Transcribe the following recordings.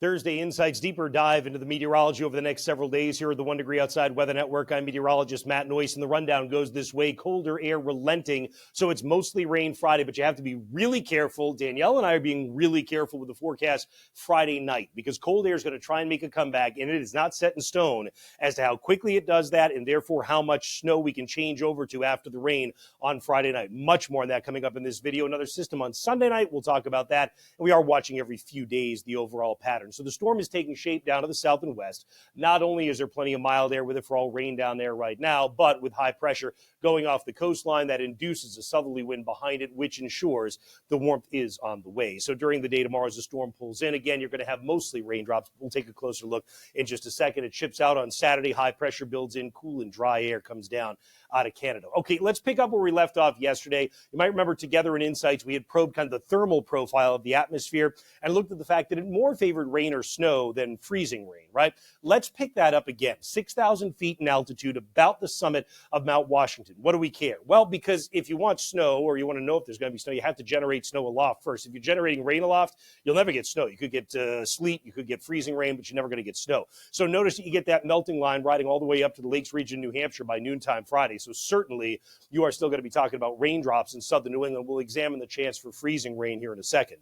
Thursday Insights deeper dive into the meteorology over the next several days here at the 1 Degree Outside Weather Network. I'm meteorologist Matt Noyes, and the rundown goes this way. Colder air relenting, so it's mostly rain Friday, but you have to be really careful. Danielle and I are being really careful with the forecast Friday night because cold air is going to try and make a comeback, and it is not set in stone as to how quickly it does that and therefore how much snow we can change over to after the rain on Friday night. Much more on that coming up in this video. Another system on Sunday night. We'll talk about that, and we are watching every few days the overall pattern. So the storm is taking shape down to the south and west. Not only is there plenty of mild air with it for all rain down there right now, but with high pressure going off the coastline that induces a southerly wind behind it, which ensures the warmth is on the way. So during the day tomorrow as the storm pulls in, again, you're going to have mostly raindrops. We'll take a closer look in just a second. It chips out on Saturday. High pressure builds in. Cool and dry air comes down out of Canada. Okay, let's pick up where we left off yesterday. You might remember together in Insights, we had probed kind of the thermal profile of the atmosphere and looked at the fact that it more favored rain or snow than freezing rain, right? Let's pick that up again. 6,000 feet in altitude, about the summit of Mount Washington. What do we care? Well, because if you want snow or you want to know if there's going to be snow, you have to generate snow aloft first. If you're generating rain aloft, you'll never get snow. You could get sleet, you could get freezing rain, but you're never going to get snow. So notice that you get that melting line riding all the way up to the Lakes region, New Hampshire by noontime Friday. So certainly you are still going to be talking about raindrops in southern New England. We'll examine the chance for freezing rain here in a second.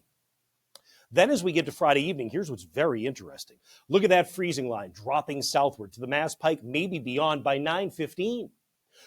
Then as we get to Friday evening, here's what's very interesting. Look at that freezing line dropping southward to the Mass Pike, maybe beyond by 9:15.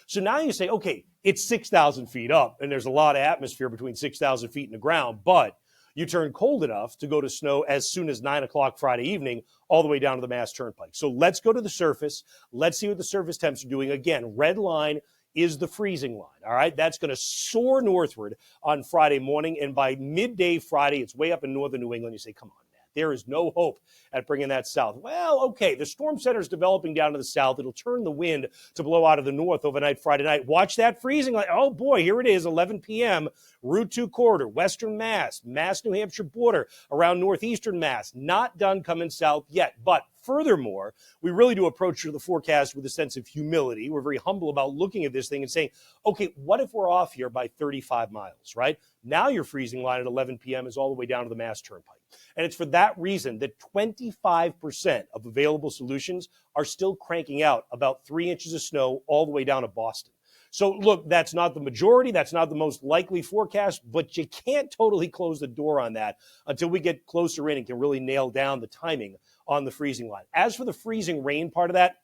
So now you say, okay, it's 6,000 feet up, and there's a lot of atmosphere between 6,000 feet and the ground, but you turn cold enough to go to snow as soon as 9 o'clock Friday evening, all the way down to the Mass Turnpike. So let's go to the surface. Let's see what the surface temps are doing. Again, red line is the freezing line, all right? That's going to soar northward on Friday morning, and by midday Friday, it's way up in northern New England. You say, come on, man, there is no hope at bringing that south. Well, okay, the storm center is developing down to the south. It'll turn the wind to blow out of the north overnight Friday night. Watch that freezing line. Oh, boy, here it is, 11 p.m., Route 2 corridor, western Mass, New Hampshire border, around northeastern Mass. Not done coming south yet, but furthermore, we really do approach the forecast with a sense of humility. We're very humble about looking at this thing and saying, okay, what if we're off here by 35 miles, right? Now your freezing line at 11 p.m. is all the way down to the Mass Turnpike. And it's for that reason that 25% of available solutions are still cranking out about 3 inches of snow all the way down to Boston. So, look, that's not the majority. That's not the most likely forecast, but you can't totally close the door on that until we get closer in and can really nail down the timing on the freezing line. As for the freezing rain part of that,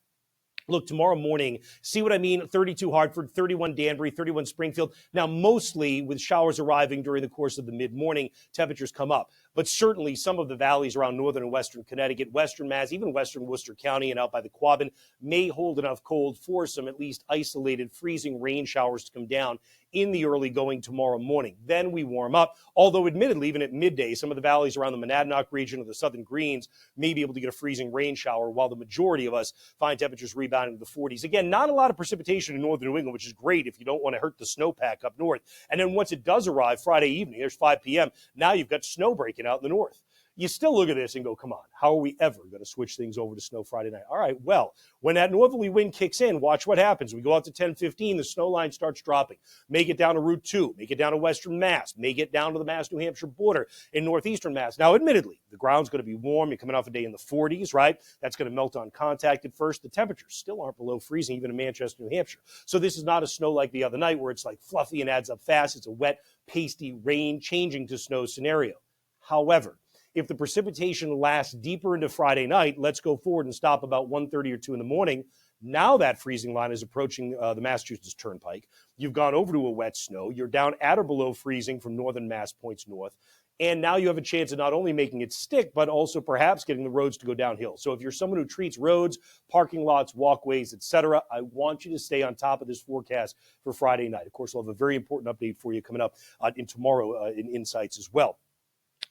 look, tomorrow morning, see what I mean? 32 Hartford, 31 Danbury, 31 Springfield. Now, mostly with showers arriving during the course of the mid-morning, temperatures come up. But certainly some of the valleys around northern and western Connecticut, western Mass, even western Worcester County and out by the Quabbin may hold enough cold for some at least isolated freezing rain showers to come down in the early going tomorrow morning. Then we warm up, although admittedly, even at midday, some of the valleys around the Monadnock region or the southern Greens may be able to get a freezing rain shower, while the majority of us find temperatures rebounding to the 40s. Again, not a lot of precipitation in northern New England, which is great if you don't want to hurt the snowpack up north. And then once it does arrive Friday evening, there's 5 p.m., now you've got snow breaking out in the north. You still look at this and go, come on, how are we ever going to switch things over to snow Friday night? All right, well, when that northerly wind kicks in, watch what happens. We go out to 10:15, the snow line starts dropping. Make it down to Route 2, make it down to western Mass, make it down to the Mass-New Hampshire border in northeastern Mass. Now, admittedly, the ground's going to be warm. You're coming off a day in the 40s, right? That's going to melt on contact at first. The temperatures still aren't below freezing, even in Manchester, New Hampshire. So this is not a snow like the other night where it's like fluffy and adds up fast. It's a wet, pasty rain changing to snow scenario. However, if the precipitation lasts deeper into Friday night, let's go forward and stop about 1:30 or 2 in the morning. Now that freezing line is approaching the Massachusetts Turnpike. You've gone over to a wet snow. You're down at or below freezing from northern Mass points north. And now you have a chance of not only making it stick, but also perhaps getting the roads to go downhill. So if you're someone who treats roads, parking lots, walkways, etc., I want you to stay on top of this forecast for Friday night. Of course, we'll have a very important update for you coming up in tomorrow in Insights as well.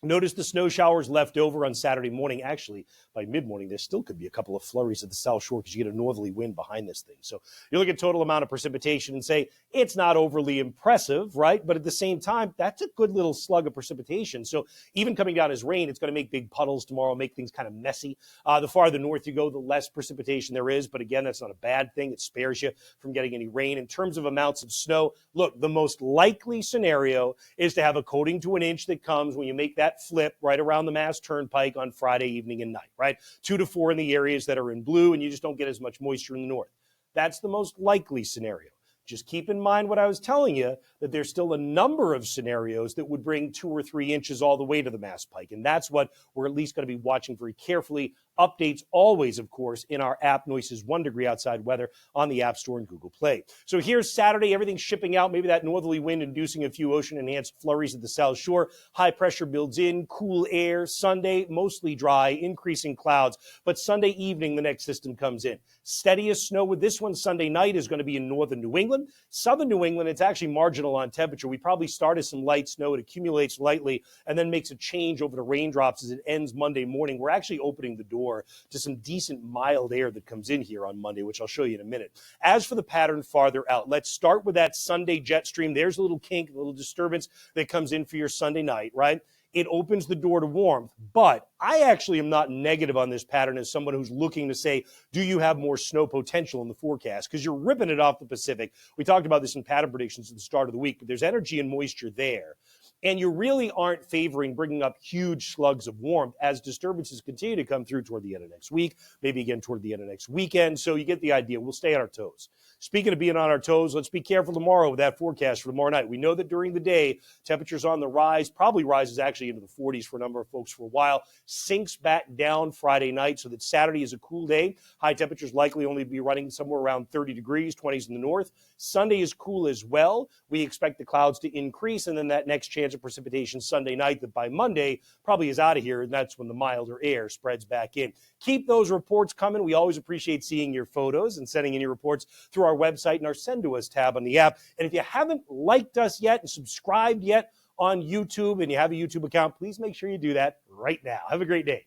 Notice the snow showers left over on Saturday morning. Actually, by mid-morning, there still could be a couple of flurries at the South Shore because you get a northerly wind behind this thing. So you look at total amount of precipitation and say, it's not overly impressive, right? But at the same time, that's a good little slug of precipitation. So even coming down as rain, it's going to make big puddles tomorrow, make things kind of messy. The farther north you go, the less precipitation there is. But again, that's not a bad thing. It spares you from getting any rain. In terms of amounts of snow, look, the most likely scenario is to have a coating to an inch that comes when you make that that flip right around the Mass Turnpike on Friday evening and night, right? 2 to 4 in the areas that are in blue, and you just don't get as much moisture in the north. That's the most likely scenario. Just keep in mind what I was telling you, that there's still a number of scenarios that would bring 2 or 3 inches all the way to the Mass Pike. And that's what we're at least going to be watching very carefully. Updates always, of course, in our app, Noyes' 1 degree outside weather on the App Store and Google Play. So here's Saturday, everything's shipping out. Maybe that northerly wind inducing a few ocean-enhanced flurries at the South Shore. High pressure builds in, cool air. Sunday, mostly dry, increasing clouds. But Sunday evening, the next system comes in. Steady as snow with this one. Sunday night is going to be in northern New England. Southern New England, it's actually marginal on temperature. We probably start as some light snow. It accumulates lightly and then makes a change over to raindrops as it ends Monday morning. We're actually opening the door to some decent mild air that comes in here on Monday, which I'll show you in a minute. As for the pattern farther out, let's start with that Sunday jet stream. There's a little kink, a little disturbance that comes in for your Sunday night, right? It opens the door to warmth, but I actually am not negative on this pattern as someone who's looking to say, do you have more snow potential in the forecast? Because you're ripping it off the Pacific. We talked about this in pattern predictions at the start of the week, but there's energy and moisture there. And you really aren't favoring bringing up huge slugs of warmth as disturbances continue to come through toward the end of next week, maybe again toward the end of next weekend. So you get the idea. We'll stay on our toes. Speaking of being on our toes, let's be careful tomorrow with that forecast for tomorrow night. We know that during the day, temperatures on the rise, probably rises actually into the 40s for a number of folks for a while, sinks back down Friday night so that Saturday is a cool day. High temperatures likely only be running somewhere around 30 degrees, 20s in the north. Sunday is cool as well. We expect the clouds to increase, and then that next chance of precipitation Sunday night that by Monday probably is out of here, and that's when the milder air spreads back in. Keep those reports coming. We always appreciate seeing your photos and sending in your reports through our website and our Send to Us tab on the app. And if you haven't liked us yet and subscribed yet on YouTube and you have a YouTube account, please make sure you do that right now. Have a great day.